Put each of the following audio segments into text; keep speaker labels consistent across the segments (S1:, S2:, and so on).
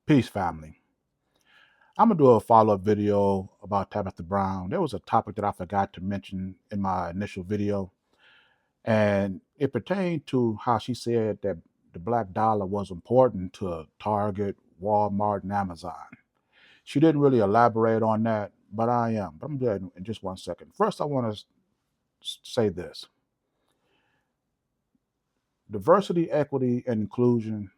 S1: Peace, family. I'm going to do a follow-up video about Tabatha Brown. There was a topic that I forgot to mention in my initial video, and it pertained to how she said that the black dollar was important to Target, Walmart, and Amazon. She didn't really elaborate on that, but I am. But I'm doing it in just 1 second. First, I want to say this. Diversity, equity, and inclusion,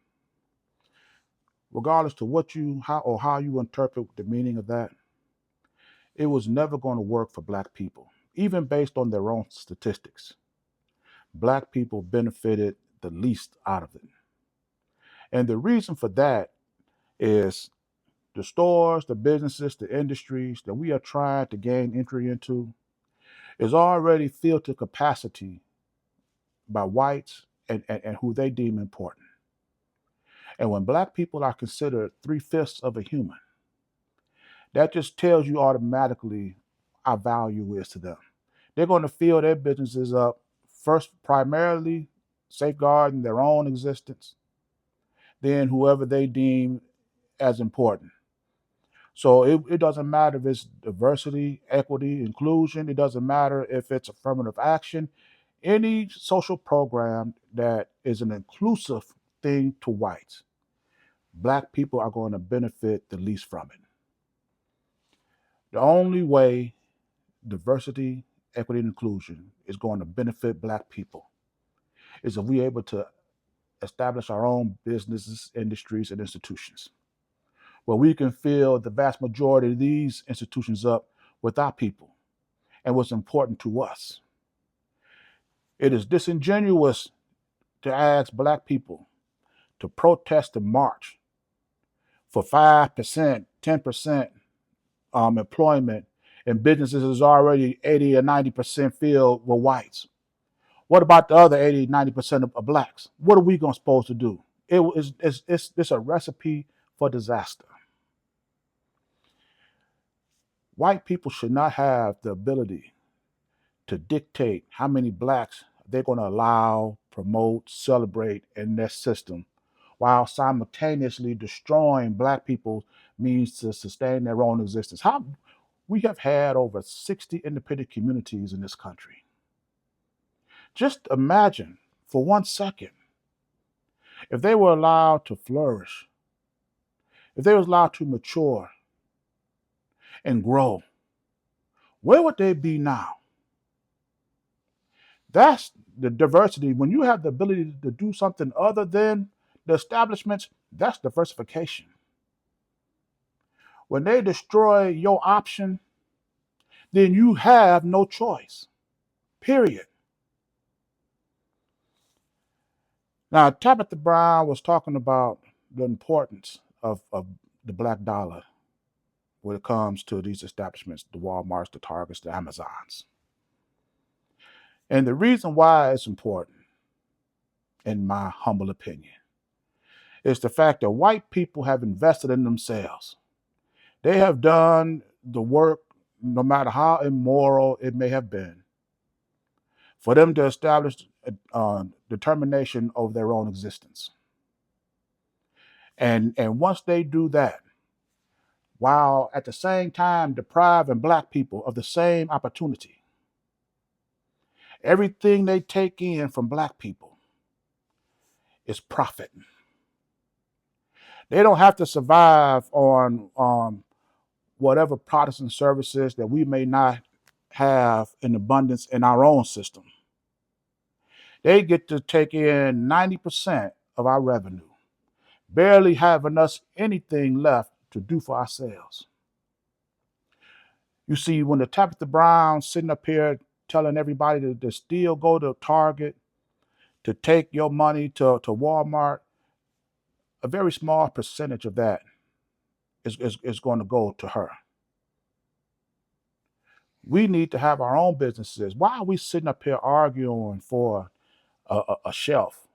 S1: regardless to how you interpret the meaning of that, it was never going to work for black people, even based on their own statistics. Black people benefited the least out of it. And the reason for that is the stores, the businesses, the industries that we are trying to gain entry into is already filled to capacity by whites and who they deem important. And when black people are considered 3/5 of a human, that just tells you automatically our value is to them. They're going to fill their businesses up first, primarily safeguarding their own existence, then whoever they deem as important. So it doesn't matter if it's diversity, equity, inclusion. It doesn't matter if it's affirmative action. Any social program that is an inclusive thing to whites, black people are going to benefit the least from it. The only way diversity, equity, and inclusion is going to benefit black people is if we're able to establish our own businesses, industries, and institutions where we can fill the vast majority of these institutions up with our people and what's important to us. It is disingenuous to ask black people to protest and march for 5%, 10% employment in businesses is already 80 or 90% filled with whites. What about the other 80, 90% of blacks? What are we supposed to do? It's a recipe for disaster. White people should not have the ability to dictate how many blacks they're going to allow, promote, celebrate in their system, while simultaneously destroying black people's means to sustain their own existence. We have had over 60 independent communities in this country. Just imagine for 1 second, if they were allowed to flourish, if they were allowed to mature and grow, where would they be now? That's the diversity. When you have the ability to do something other than the establishments, that's diversification. When they destroy your option, then you have no choice, period. Now, Tabatha Brown was talking about the importance of the black dollar when it comes to these establishments, the Walmarts, the Targets, the Amazons. And the reason why it's important, in my humble opinion, is the fact that white people have invested in themselves. They have done the work, no matter how immoral it may have been, for them to establish determination of their own existence. And once they do that, while at the same time depriving black people of the same opportunity, everything they take in from black people is profit. They don't have to survive on whatever products and services that we may not have in abundance in our own system. They get to take in 90% of our revenue, barely having us anything left to do for ourselves. You see, when the Tabatha Brown sitting up here telling everybody to still go to Target, to take your money to Walmart, a very small percentage of that is going to go to her. We need to have our own businesses. Why are we sitting up here arguing for a shelf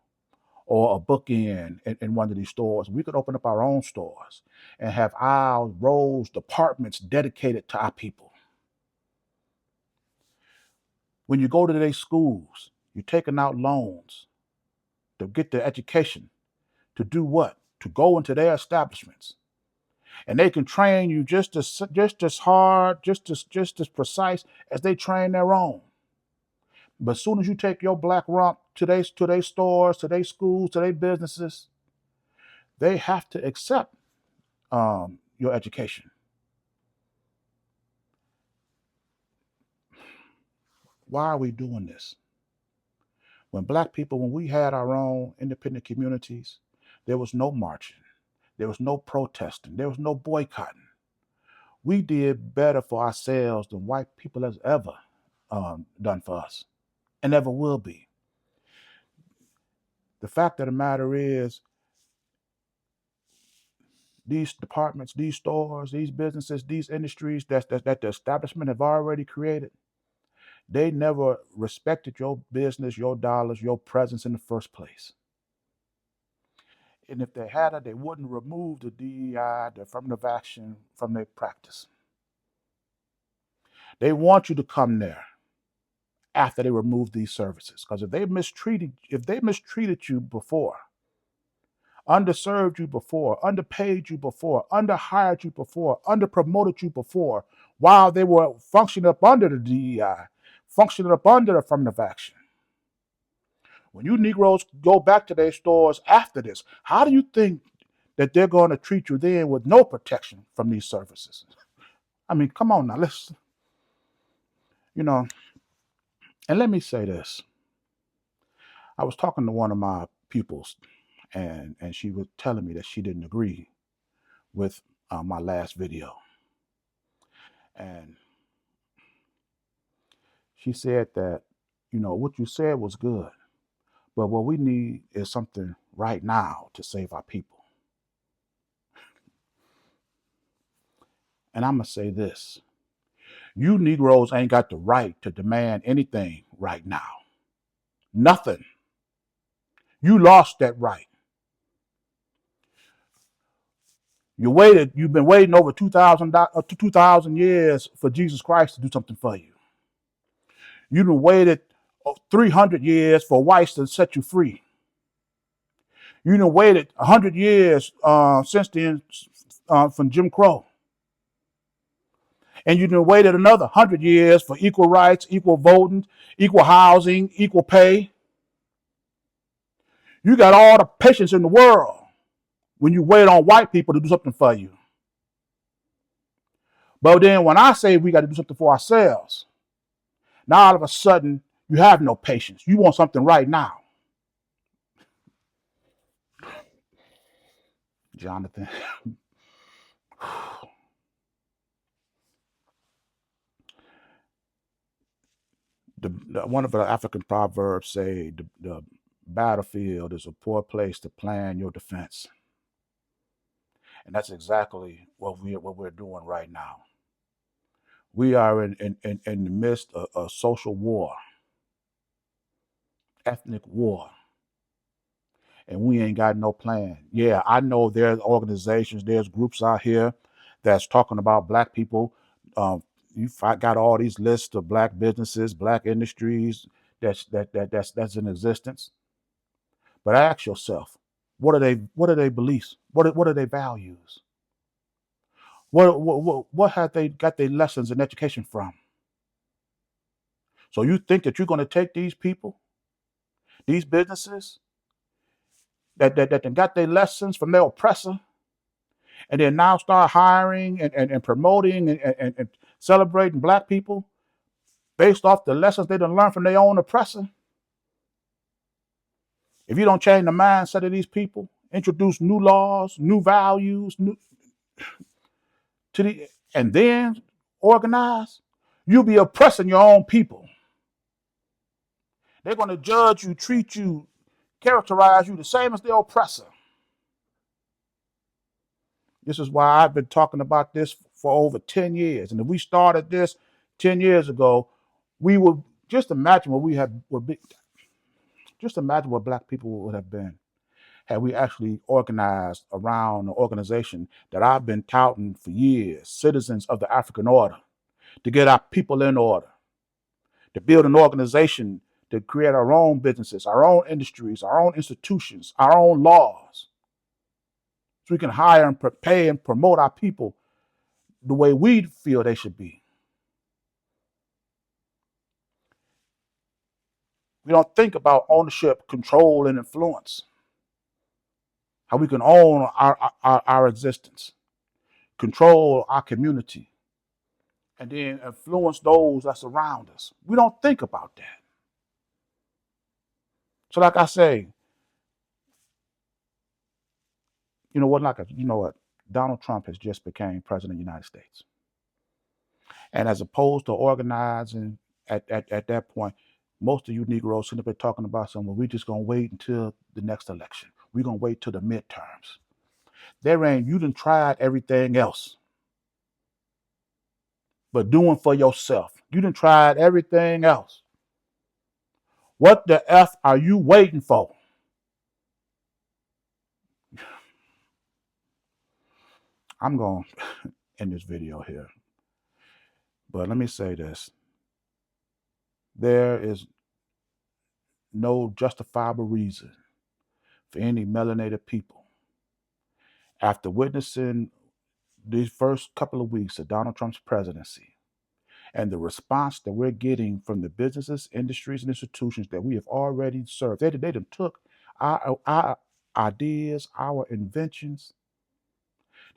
S1: or a bookend in one of these stores? We could open up our own stores and have aisles, rows, departments dedicated to our people. When you go to their schools, you're taking out loans to get their education. To do what? To go into their establishments And they can train you just as hard, just as precise as they train their own. But as soon as you take your black rump to their stores, to their schools, to their businesses, they have to accept your education. Why are we doing this? When black people, when we had our own independent communities, there was no marching, there was no protesting, there was no boycotting. We did better for ourselves than white people has ever done for us, and ever will be. The fact of the matter is, these departments, these stores, these businesses, these industries that the establishment have already created, they never respected your business, your dollars, your presence in the first place. And if they had it, they wouldn't remove the DEI, the affirmative action, from their practice. They want you to come there after they remove these services. Because if they mistreated you before, underserved you before, underpaid you before, underhired you before, underpromoted you before, while they were functioning up under the DEI, functioning up under affirmative action. When you Negroes go back to their stores after this, how do you think that they're going to treat you then with no protection from these services? I mean, come on now, let's, and let me say this. I was talking to one of my pupils, and she was telling me that she didn't agree with my last video. And she said that, what you said was good, but what we need is something right now to save our people. And I'm going to say this. You Negroes ain't got the right to demand anything right now. Nothing. You lost that right. You've been waiting over 2,000 years for Jesus Christ to do something for you. You've been waited 300 years for whites to set you free. You've waited 100 years since then from Jim Crow. And you've waited another 100 years for equal rights, equal voting, equal housing, equal pay. You got all the patience in the world when you wait on white people to do something for you. But then when I say we got to do something for ourselves, now all of a sudden you have no patience. You want something right now. Jonathan. One of the African proverbs say the battlefield is a poor place to plan your defense. And that's exactly what we're doing right now. We are in the midst of a social war, ethnic war, and we ain't got no plan. Yeah, I know there's organizations, there's groups out here that's talking about black people. You've got all these lists of black businesses, black industries that's in existence. But ask yourself, what are they beliefs? What are their values? What have they got their lessons in education from? So you think that you're going to take these people, these businesses that got their lessons from their oppressor, and then now start hiring and promoting and celebrating black people based off the lessons they done learned from their own oppressor? If you don't change the mindset of these people, introduce new laws, new values, and then organize, you'll be oppressing your own people. They're going to judge you, treat you, characterize you the same as their oppressor. This is why I've been talking about this for over 10 years. And if we started this 10 years ago, we would just imagine just imagine what black people would have been had we actually organized around an organization that I've been touting for years, Citizens of the African Order, to get our people in order, to build an organization, to create our own businesses, our own industries, our own institutions, our own laws. So we can hire and pay and promote our people the way we feel they should be. We don't think about ownership, control, and influence. How we can own our existence, control our community, and then influence those that surround us. We don't think about that. So, like I say, Donald Trump has just became president of the United States. And as opposed to organizing at that point, most of you Negroes should have been talking about something. We're just gonna wait until the next election. We're gonna wait till the midterms. You done tried everything else, but doing for yourself. You done tried everything else. What the F are you waiting for? I'm going to end this video here. But let me say this. There is no justifiable reason for any melanated people, after witnessing these first couple of weeks of Donald Trump's presidency and the response that we're getting from the businesses, industries, and institutions that we have already served. They done took our ideas, our inventions,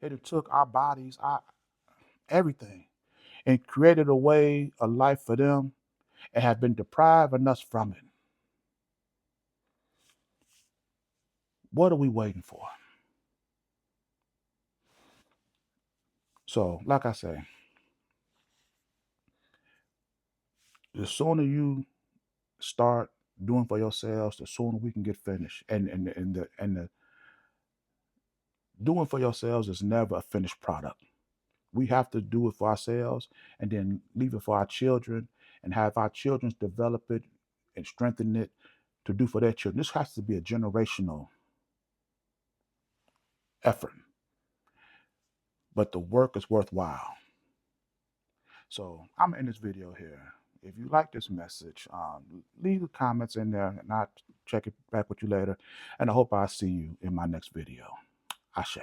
S1: they done took our bodies, our everything, and created a way, a life for them, and have been depriving us from it. What are we waiting for? So, like I say, the sooner you start doing for yourselves, the sooner we can get finished. And the doing for yourselves is never a finished product. We have to do it for ourselves and then leave it for our children and have our children develop it and strengthen it to do for their children. This has to be a generational effort, but the work is worthwhile. So I'm in this video here. If you like this message, leave the comments in there and I'll check it back with you later. And I hope I see you in my next video. Ashe.